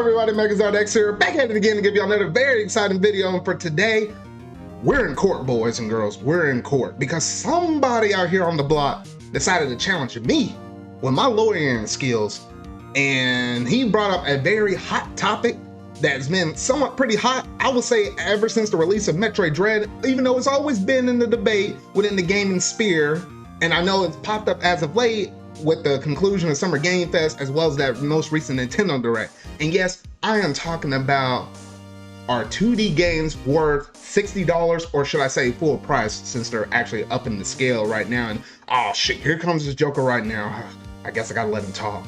everybody, MegazardX here, back at it again to give you another very exciting video. And for today, we're in court, boys and girls. We're in court because somebody out here on the block decided to challenge me with my lawyering skills. And he brought up a very hot topic that's been somewhat pretty hot, I would say, ever since the release of Metroid Dread, even though it's always been in the debate within the gaming sphere. And I know it's popped up as of late with the conclusion of Summer Game Fest, as well as that most recent Nintendo Direct. And yes, I am talking about, are 2D games worth $60, or should I say full price, since they're actually up in the scale right now? And oh shit, here comes this joker right now. I guess I gotta let him talk.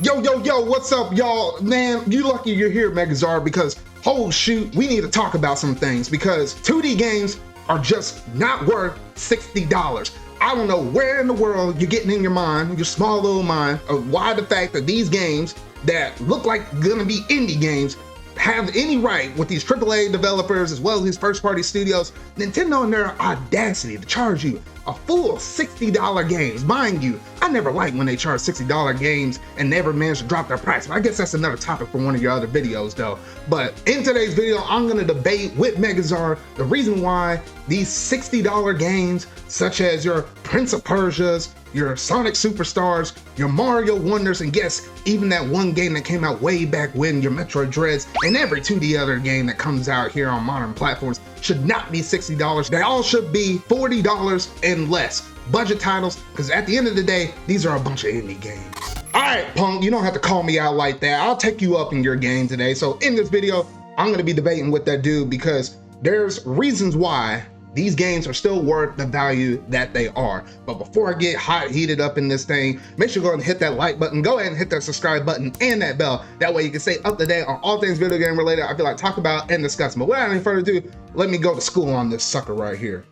Yo, what's up, y'all? Man, you lucky you're here, Megazard, because oh shoot, we need to talk about some things, because 2D games are just not worth $60. I don't know where in the world you're getting in your mind, your small little mind, of why the fact that these games that look like gonna be indie games have any right with these AAA developers as well as these first-party studios, Nintendo and their audacity to charge you a full $60 games. Mind you, I never liked when they charge $60 games and never managed to drop their price. But I guess that's another topic for one of your other videos though. But in today's video, I'm gonna debate with Megazard the reason why these $60 games, such as your Prince of Persia's, your Sonic Superstars, your Mario Wonders, and yes, even that one game that came out way back when, your Metroid Dreads, and every 2D other game that comes out here on modern platforms should not be $60. They all should be $40 and less. Budget titles, because at the end of the day, these are a bunch of indie games. All right, punk, you don't have to call me out like that. I'll take you up in your game today. So in this video, I'm gonna be debating with that dude because there's reasons why these games are still worth the value that they are. But before I get heated up in this thing, make sure you go ahead and hit that like button, go ahead and hit that subscribe button and that bell. That way you can stay up to date on all things video game related I feel like talk about and discuss. But without any further ado, let me go to school on this sucker right here.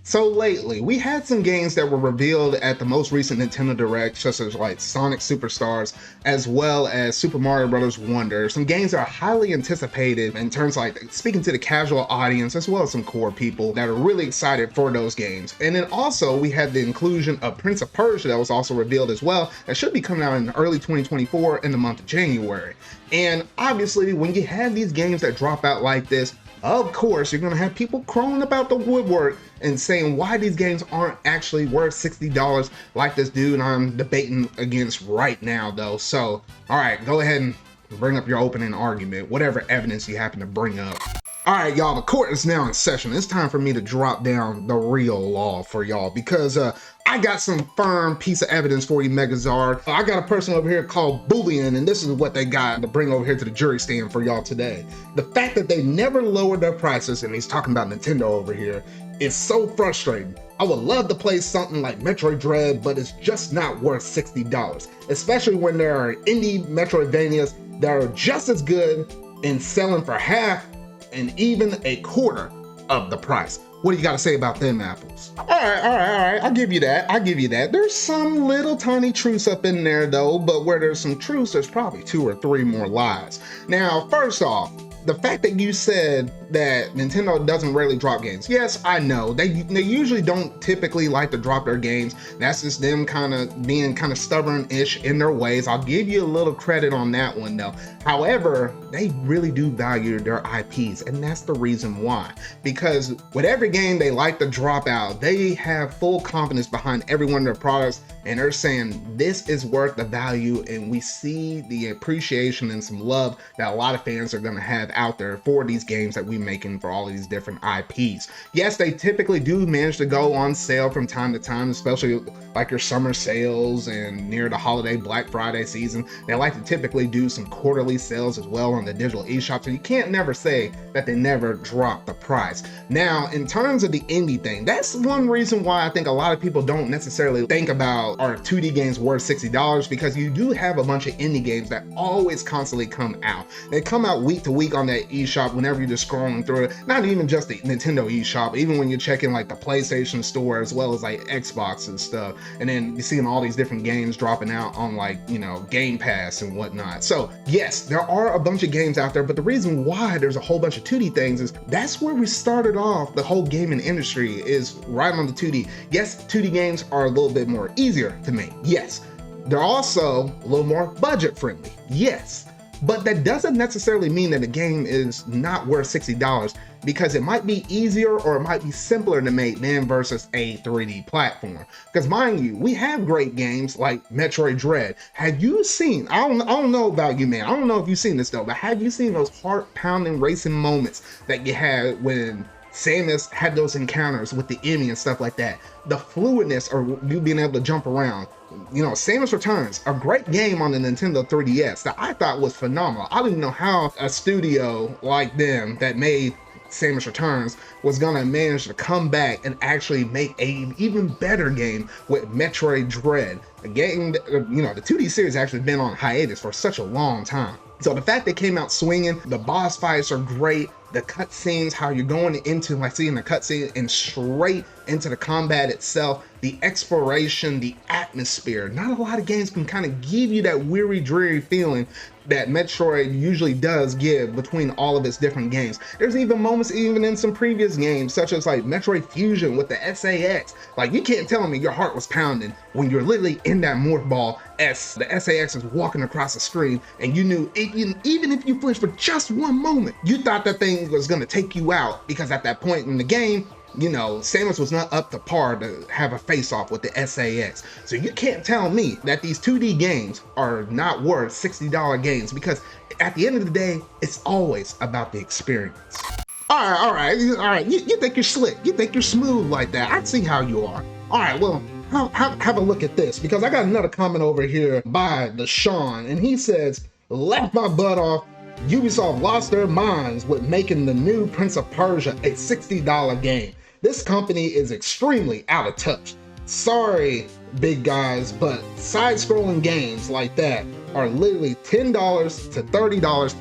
So lately, we had some games that were revealed at the most recent Nintendo Direct, such as like Sonic Superstars, as well as Super Mario Bros. Wonder. Some games that are highly anticipated in terms of like speaking to the casual audience, as well as some core people that are really excited for those games. And then also we had the inclusion of Prince of Persia that was also revealed as well. That should be coming out in early 2024 in the month of January. And obviously when you have these games that drop out like this, of course, you're gonna have people crawling about the woodwork and saying why these games aren't actually worth $60 like this dude I'm debating against right now though. So, all right, go ahead and bring up your opening argument, whatever evidence you happen to bring up. All right, y'all, the court is now in session. It's time for me to drop down the real law for y'all because I got some firm piece of evidence for you, Megazard. I got a person over here called Boolean, and this is what they got to bring over here to the jury stand for y'all today. The fact that they never lowered their prices, and he's talking about Nintendo over here, is so frustrating. I would love to play something like Metroid Dread, but it's just not worth $60, especially when there are indie Metroidvanias that are just as good and selling for half and even a quarter of the price. What do you got to say about them apples? All right, I'll give you that. There's some little tiny truths up in there though, but where there's some truths, there's probably 2 or 3 more lies. Now, first off, the fact that you said that Nintendo doesn't rarely drop games. Yes, I know. They usually don't typically like to drop their games. That's just them kind of being kind of stubborn-ish in their ways. I'll give you a little credit on that one though. However, they really do value their IPs, and that's the reason why. Because with every game they like to drop out, they have full confidence behind every one of their products, and they're saying this is worth the value, and we see the appreciation and some love that a lot of fans are gonna have out there for these games that we making for all of these different IPs. Yes, they typically do manage to go on sale from time to time, especially like your summer sales and near the holiday Black Friday season. They like to typically do some quarterly sales as well on the digital eShop, so you can't never say that they never drop the price. Now, in terms of the indie thing, that's one reason why I think a lot of people don't necessarily think about are 2D games worth $60, because you do have a bunch of indie games that always constantly come out. They come out week to week on on that eShop whenever you're just scrolling through it. Not even just the Nintendo eShop, even when you're checking like the PlayStation store as well as like Xbox and stuff. And then you're seeing all these different games dropping out on like, you know, Game Pass and whatnot. So yes, there are a bunch of games out there, but the reason why there's a whole bunch of 2D things is that's where we started off. The whole gaming industry is right on the 2D. Yes, 2D games are a little bit more easier to make. Yes. They're also a little more budget friendly. Yes. But that doesn't necessarily mean that a game is not worth $60, because it might be easier or it might be simpler to make than versus a 3D platform. Because mind you, we have great games like Metroid Dread. Have you seen, I don't know about you, man, I don't know if you've seen this though, but have you seen those heart-pounding racing moments that you had when Samus had those encounters with the enemy and stuff like that? The fluidness or you being able to jump around. You know, Samus Returns, a great game on the Nintendo 3DS that I thought was phenomenal. I didn't know how a studio like them that made Samus Returns was gonna manage to come back and actually make an even better game with Metroid Dread. A game that, you know, the 2D series actually been on hiatus for such a long time. So the fact they came out swinging, the boss fights are great, the cutscenes, how you're going into like seeing the cutscene and straight into the combat itself, the exploration, the atmosphere. Not a lot of games can kind of give you that weary, dreary feeling that Metroid usually does give between all of its different games. There's even moments even in some previous games, such as like Metroid Fusion with the SAX. Like, you can't tell me your heart was pounding when you're literally in that morph ball as the SAX is walking across the screen, and you knew even if you flinched for just one moment, you thought that thing was gonna take you out, because at that point in the game, you know, Samus was not up to par to have a face-off with the SAX. So you can't tell me that these 2D games are not worth $60 games, because at the end of the day, it's always about the experience. All right. You think you're slick. You think you're smooth like that. I see how you are. All right, well, have a look at this, because I got another comment over here by Deshaun, and he says, laugh my butt off. Ubisoft lost their minds with making the new Prince of Persia a $60 game. This company is extremely out of touch. Sorry, big guys, but side-scrolling games like that are literally $10 to $30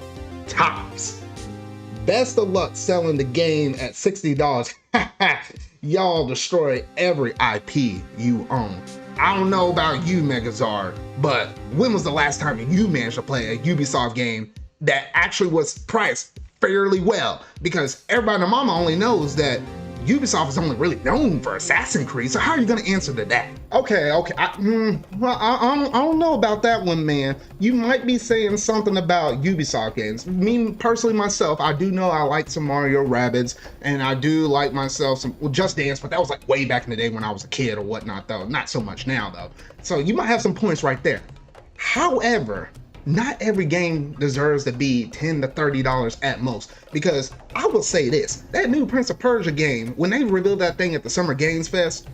tops. Best of luck selling the game at $60. Y'all destroy every IP you own. I don't know about you, Megazard, but when was the last time you managed to play a Ubisoft game that actually was priced fairly well? Because everybody and mama only knows that Ubisoft is only really known for Assassin's Creed, so how are you gonna answer to that? Okay, I don't know about that one, man. You might be saying something about Ubisoft games. Me, personally, myself, I do know I like some Mario Rabbids, and I do like myself some, well, Just Dance, but that was like way back in the day when I was a kid or whatnot, though. Not so much now, though. So you might have some points right there. However, not every game deserves to be $10 to $30 at most, because I will say this, that new Prince of Persia game, when they revealed that thing at the Summer Games Fest,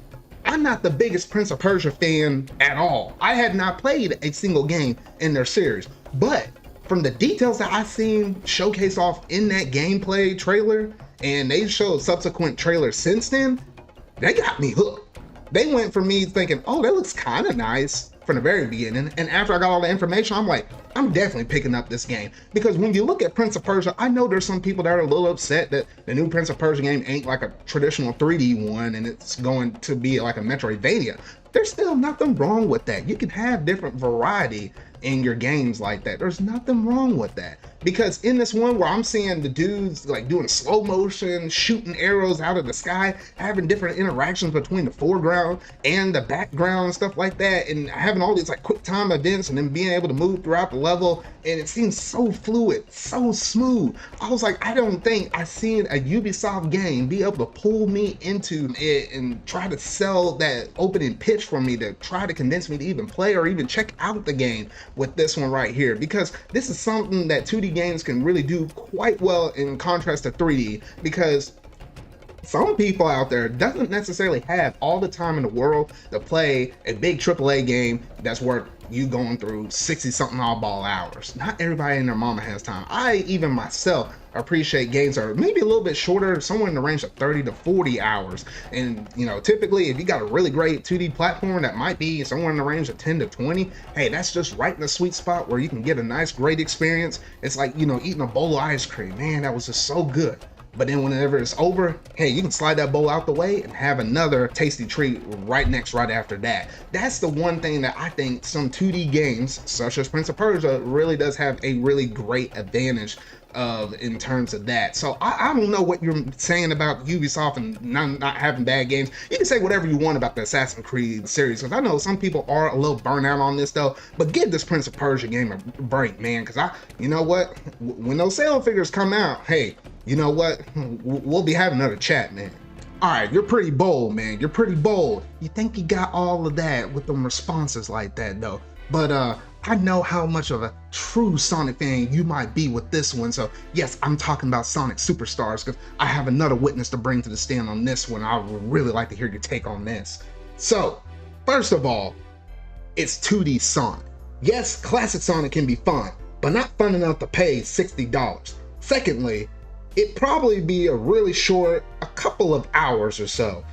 I'm not the biggest Prince of Persia fan at all. I had not played a single game in their series, but from the details that I've seen showcased off in that gameplay trailer, and they showed subsequent trailers since then, they got me hooked. They went from me thinking, oh, that looks kind of nice from the very beginning, and after I got all the information, I'm like, I'm definitely picking up this game. Because when you look at Prince of Persia, I know there's some people that are a little upset that the new Prince of Persia game ain't like a traditional 3D one and it's going to be like a Metroidvania. There's still nothing wrong with that. You can have different variety in your games like that. There's nothing wrong with that. Because in this one where I'm seeing the dudes like doing slow motion, shooting arrows out of the sky, having different interactions between the foreground and the background and stuff like that, and having all these like quick time events and then being able to move throughout the level, and it seems so fluid, so smooth. I was like, I don't think I've seen a Ubisoft game be able to pull me into it and try to sell that opening pitch for me to try to convince me to even play or even check out the game with this one right here, because this is something that 2D games can really do quite well in contrast to 3D, because some people out there doesn't necessarily have all the time in the world to play a big AAA game that's worth you going through 60 something oddball hours. Not everybody and their mama has time. I even myself appreciate games that are maybe a little bit shorter, somewhere in the range of 30 to 40 hours. And typically if you got a really great 2D platform that might be somewhere in the range of 10 to 20, hey, that's just right in the sweet spot where you can get a nice, great experience. It's like, eating a bowl of ice cream. Man, that was just so good. But then whenever it's over, hey, you can slide that bowl out the way and have another tasty treat right after that. That's the one thing that I think some 2D games, such as Prince of Persia, really does have a really great advantage of in terms of that. So I don't know what you're saying about Ubisoft and not having bad games. You can say whatever you want about the Assassin's Creed series, because I know some people are a little burnt out on this though, but give this Prince of Persia game a break, man, because you know what, when those sale figures come out, hey, you know what, we'll be having another chat, man. All right, you're pretty bold, man. You're pretty bold. You think you got all of that with them responses like that though, but I know how much of a true Sonic fan you might be with this one. So yes, I'm talking about Sonic Superstars, because I have another witness to bring to the stand on this one. I would really like to hear your take on this. So first of all, it's 2D Sonic. Yes, classic Sonic can be fun, but not fun enough to pay $60. Secondly, it'd probably be a really short, a couple of hours or so.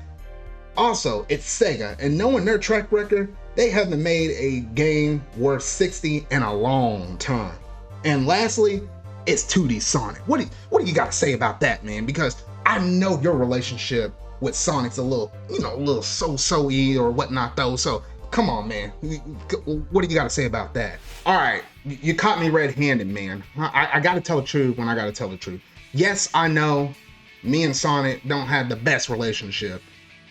Also, it's Sega, and knowing their track record, they haven't made a game worth 60 in a long time. And lastly, it's 2D Sonic. What do you got to say about that, man? Because I know your relationship with Sonic's a little so-so-y or whatnot though. So come on, man. What do you got to say about that? All right, you caught me red-handed, man. I got to tell the truth when I got to tell the truth. Yes, I know me and Sonic don't have the best relationship.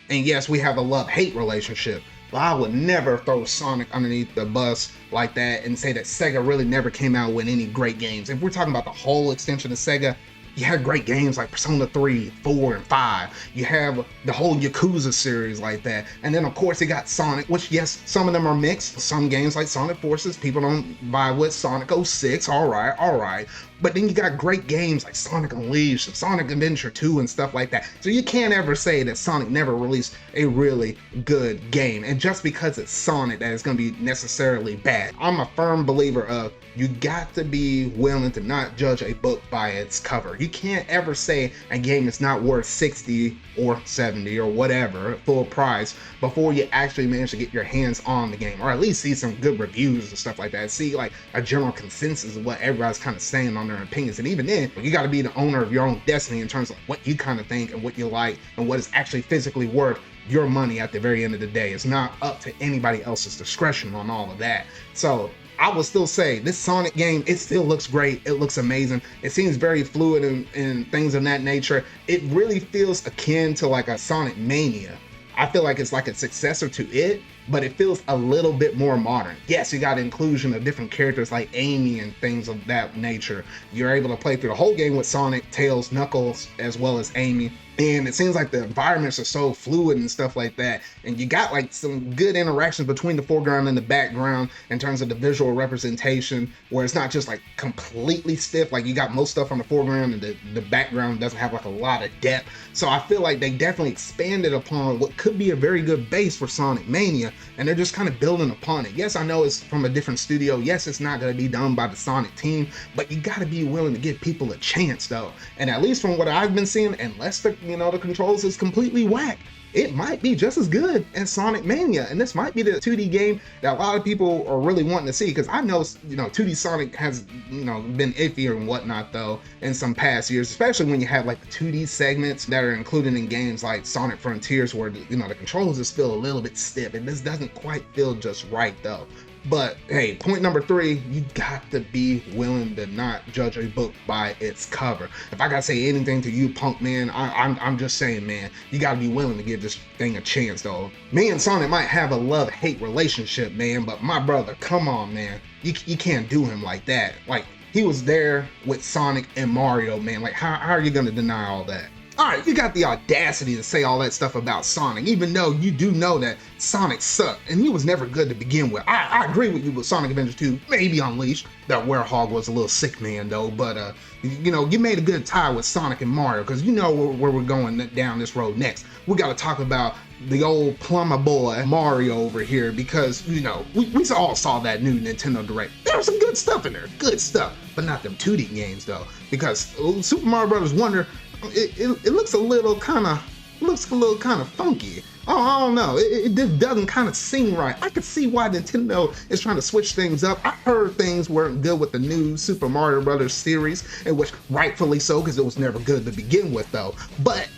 And yes, we have a love-hate relationship. But I would never throw Sonic underneath the bus like that and say that Sega really never came out with any great games. If we're talking about the whole extension of Sega, you had great games like Persona 3, 4, and 5. You have the whole Yakuza series like that. And then of course you got Sonic, which yes, some of them are mixed. Some games like Sonic Forces, people don't buy with. Sonic 06, all right. But then you got great games like Sonic Unleashed, Sonic Adventure 2 and stuff like that. So you can't ever say that Sonic never released a really good game. And just because it's Sonic that it's gonna be necessarily bad. I'm a firm believer of you got to be willing to not judge a book by its cover. You can't ever say a game is not worth 60 or 70 or whatever, full price, before you actually manage to get your hands on the game, or at least see some good reviews and stuff like that. See like a general consensus of what everybody's kind of saying on their opinions. And even then, you got to be the owner of your own destiny in terms of what you kind of think and what you like and what is actually physically worth your money at the very end of the day. It's not up to anybody else's discretion on all of that. So I will still say this Sonic game, it still looks great. It looks amazing. It seems very fluid and things of that nature. It really feels akin to like a Sonic Mania. I feel like it's like a successor to it, but it feels a little bit more modern. Yes, you got inclusion of different characters like Amy and things of that nature. You're able to play through the whole game with Sonic, Tails, Knuckles, as well as Amy. And it seems like the environments are so fluid and stuff like that. And you got like some good interactions between the foreground and the background in terms of the visual representation, where it's not just like completely stiff. Like you got most stuff on the foreground and the background doesn't have like a lot of depth. So I feel like they definitely expanded upon what could be a very good base for Sonic Mania. And they're just kind of building upon it. Yes, I know it's from a different studio. Yes, it's not going to be done by the Sonic team, but you got to be willing to give people a chance though. And at least from what I've been seeing, unless the controls is completely whack, it might be just as good as Sonic Mania. And this might be the 2D game that a lot of people are really wanting to see, because I know 2D Sonic has been iffy and whatnot though in some past years, especially when you have like the 2D segments that are included in games like Sonic Frontiers, where the controls just feel a little bit stiff, and this doesn't quite feel just right though. But hey, point number 3, you got to be willing to not judge a book by its cover. If I gotta say anything to you, punk man, I'm just saying, man, you gotta be willing to give this thing a chance though. Me and Sonic might have a love-hate relationship, man, but my brother, come on, man. You can't do him like that. Like, he was there with Sonic and Mario, man. Like, how are you gonna deny all that? Alright, you got the audacity to say all that stuff about Sonic, even though you do know that Sonic sucked, and he was never good to begin with. I agree with you with Sonic Adventure 2, maybe Unleashed. That Werehog was a little sick man though, but you know, you made a good tie with Sonic and Mario, because you know where we're going down this road next. We gotta talk about the old plumber boy Mario over here, because, you know, we all saw that new Nintendo Direct. There was some good stuff in there, good stuff, but not them 2D games though, because Super Mario Bros. Wonder, it looks a little kind of funky. Oh, I don't know. It just doesn't kind of seem right. I could see why Nintendo is trying to switch things up. I heard things weren't good with the new Super Mario Brothers series, and which rightfully so, because it was never good to begin with, though. But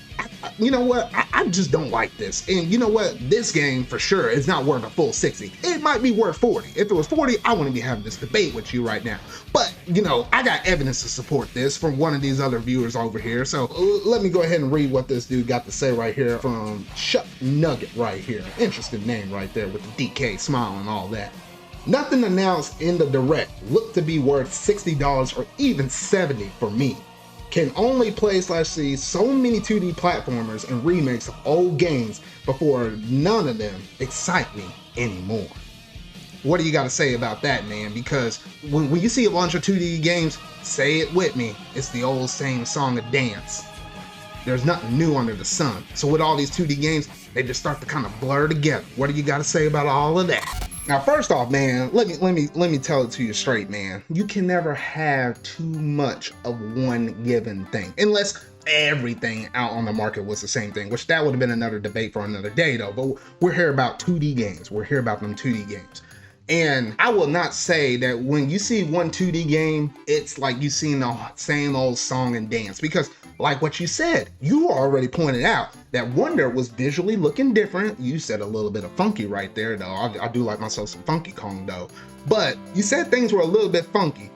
you know what? I just don't like this. And you know what? This game for sure is not worth a full 60. It might be worth 40. If it was 40, I wouldn't be having this debate with you right now. But, you know, I got evidence to support this from one of these other viewers over here. So let me go ahead and read what this dude got to say right here from Chuck Nugget right here. Interesting name right there with the DK smile and all that. Nothing announced in the Direct looked to be worth $60 or even $70 for me. Can only play/see so many 2D platformers and remakes of old games before none of them excite me anymore. What do you got to say about that, man? Because when you see a bunch of 2D games, say it with me, it's the old same song and dance. There's nothing new under the sun. So with all these 2D games, they just start to kind of blur together. What do you got to say about all of that? Now, first off, man, let me tell it to you straight, man. You can never have too much of one given thing, unless everything out on the market was the same thing, which that would have been another debate for another day, though. But we're here about 2D games. We're here about them 2D games. And I will not say that when you see one 2D game, it's like you seen the same old song and dance, because like what you said, you already pointed out that Wonder was visually looking different. You said a little bit of funky right there, though. I do like myself some Funky Kong, though. But you said things were a little bit funky,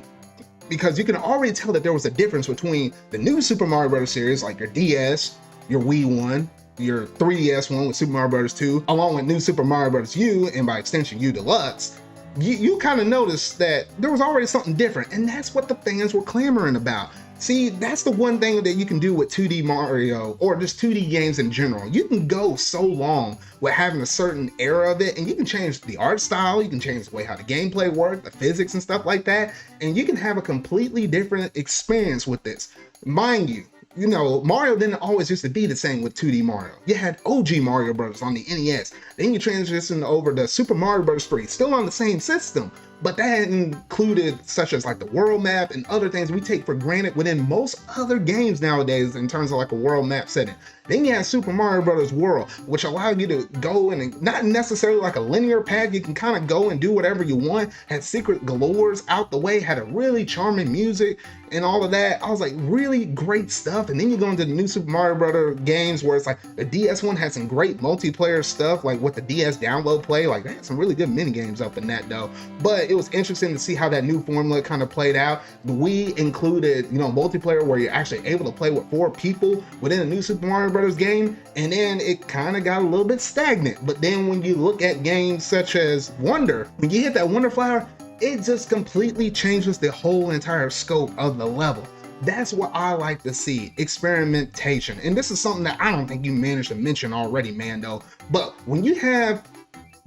because you can already tell that there was a difference between the new Super Mario Bros. Series, like your DS, your Wii one, your 3DS one with Super Mario Bros. 2, along with new Super Mario Bros. U, and by extension U Deluxe. You kind of noticed that there was already something different, and that's what the fans were clamoring about. See, that's the one thing that you can do with 2D Mario, or just 2D games in general. You can go so long with having a certain era of it, and you can change the art style, you can change the way how the gameplay works, the physics and stuff like that, and you can have a completely different experience with this. Mind you, you know, Mario didn't always used to be the same with 2D Mario. You had OG Mario Bros. On the NES. Then you transitioned over to Super Mario Bros. 3, still on the same system. But that included such as like the world map and other things we take for granted within most other games nowadays in terms of like a world map setting. Then you have Super Mario Bros. World, which allowed you to go in and not necessarily like a linear path. You can kind of go and do whatever you want. Had secret galores out the way, had a really charming music and all of that. I was like, really great stuff. And then you go into the new Super Mario Bros. Games where it's like the DS one had some great multiplayer stuff, like with the DS download play. Like they had some really good mini games up in that though. But it was interesting to see how that new formula kind of played out. The Wii included, you know, multiplayer where you're actually able to play with 4 people within a new Super Mario Bros. Game, and then it kind of got a little bit stagnant. But then when you look at games such as Wonder, when you hit that Wonder Flower, it just completely changes the whole entire scope of the level. That's what I like to see, experimentation. And this is something that I don't think you managed to mention already, Mando. But when you have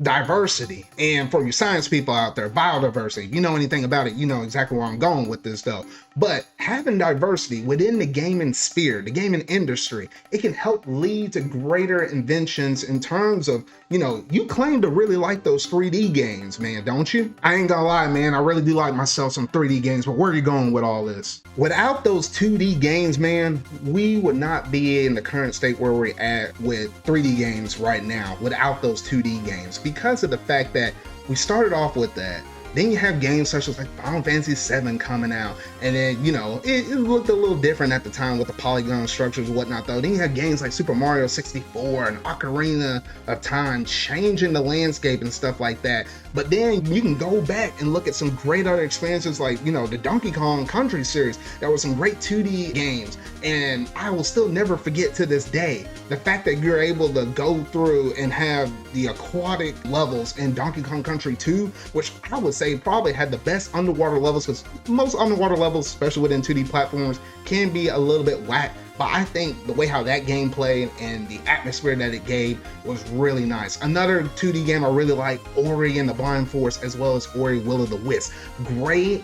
diversity, and for you science people out there, biodiversity, if you know anything about it, you know exactly where I'm going with this though. But having diversity within the gaming sphere, the gaming industry, it can help lead to greater inventions in terms of, you know, you claim to really like those 3D games, man, don't you? I ain't gonna lie, man, I really do like myself some 3D games, but where are you going with all this? Without those 2D games, man, we would not be in the current state where we're at with 3D games right now without those 2D games, because of the fact that we started off with that. Then you have games such as like Final Fantasy VII coming out, and then, you know, it looked a little different at the time with the polygon structures and whatnot though. Then you have games like Super Mario 64 and Ocarina of Time changing the landscape and stuff like that. But then you can go back and look at some great other experiences like, you know, the Donkey Kong Country series. There were some great 2D games, and I will still never forget to this day the fact that you're able to go through and have the aquatic levels in Donkey Kong Country 2, which I would say probably had the best underwater levels, because most underwater levels, especially within 2D platforms, can be a little bit whack. but I think the way how that game played and the atmosphere that it gave was really nice. Another 2D game I really like, Ori and the Blind Forest, as well as Ori Will of the Wisp. Great,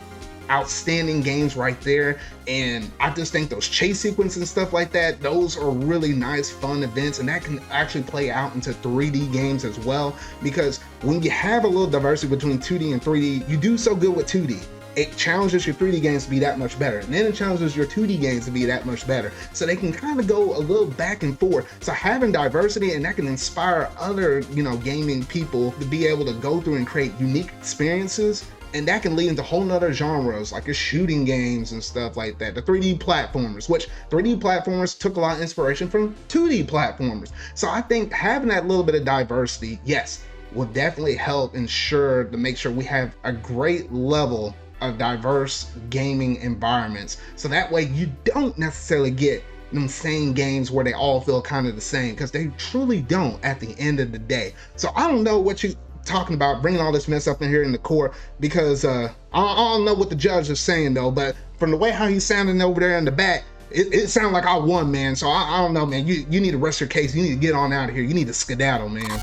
outstanding games right there, and I just think those chase sequences and stuff like that, those are really nice, fun events, and that can actually play out into 3D games as well, because when you have a little diversity between 2D and 3D, you do so good with 2D. It challenges your 3D games to be that much better, and then it challenges your 2D games to be that much better. So they can kind of go a little back and forth. So having diversity, and that can inspire other, gaming people to be able to go through and create unique experiences, and that can lead into whole nother genres like your shooting games and stuff like that. The 3D platformers, which 3D platformers took a lot of inspiration from 2D platformers. So I think having that little bit of diversity, yes, will definitely help ensure to make sure we have a great level of diverse gaming environments, so that way you don't necessarily get them same games where they all feel kind of the same, because they truly don't at the end of the day. So I don't know what you talking about bringing all this mess up in here in the court, because I don't know what the judge is saying though, but from the way how he's sounding over there in the back, it sounded like I won, man. So I don't know, man. You need to rest your case. You need to get on out of here. You need to skedaddle, man.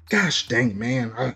Gosh dang it, man.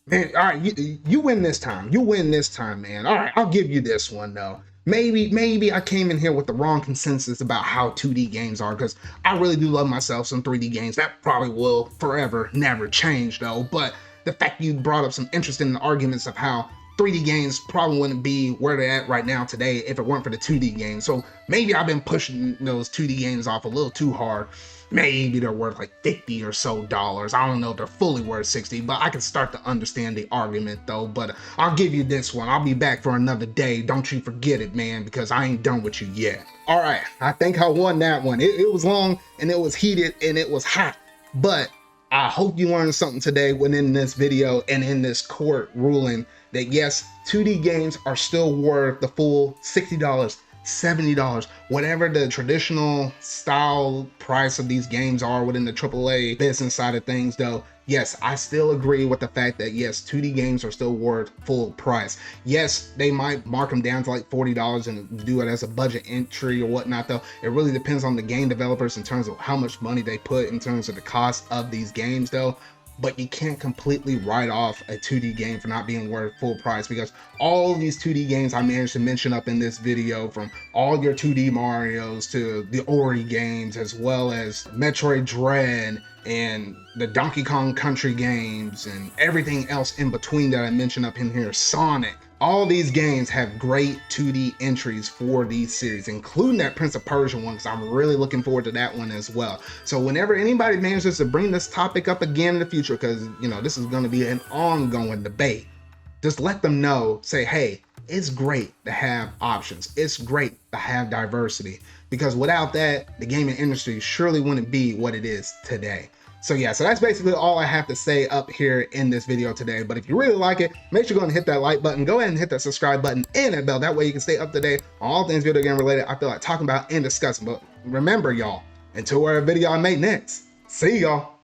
Man, all right, you win this time. You win this time, man. All right, I'll give you this one, though. Maybe I came in here with the wrong consensus about how 2D games are, because I really do love myself some 3D games. That probably will forever never change, though. But the fact you brought up some interesting arguments of how 3D games probably wouldn't be where they're at right now today if it weren't for the 2D games. So maybe I've been pushing those 2D games off a little too hard. Maybe they're worth like $50 or so. I don't know if they're fully worth 60, but I can start to understand the argument though. But I'll give you this one. I'll be back for another day. Don't you forget it, man, because I ain't done with you yet. All right, I think I won that one. It was long and it was heated and it was hot, but I hope you learned something today within this video and in this court ruling that yes, 2D games are still worth the full $60. $70, whatever the traditional style price of these games are within the AAA business side of things though. Yes, I still agree with the fact that yes, 2D games are still worth full price. Yes, they might mark them down to like $40 and do it as a budget entry or whatnot though. It really depends on the game developers in terms of how much money they put in terms of the cost of these games though. But you can't completely write off a 2D game for not being worth full price, because all of these 2D games I managed to mention up in this video, from all your 2D Marios to the Ori games, as well as Metroid Dread and the Donkey Kong Country games and everything else in between that I mentioned up in here, Sonic. All these games have great 2D entries for these series, including that Prince of Persia one, because I'm really looking forward to that one as well. So whenever anybody manages to bring this topic up again in the future, because this is going to be an ongoing debate, just let them know, say, hey, it's great to have options. It's great to have diversity, because without that, the gaming industry surely wouldn't be what it is today. So yeah, so that's basically all I have to say up here in this video today. But if you really like it, make sure you go and hit that like button, go ahead and hit that subscribe button and that bell. That way you can stay up to date on all things video game related I feel like talking about and discussing. But remember, y'all, until our video I make next, see y'all.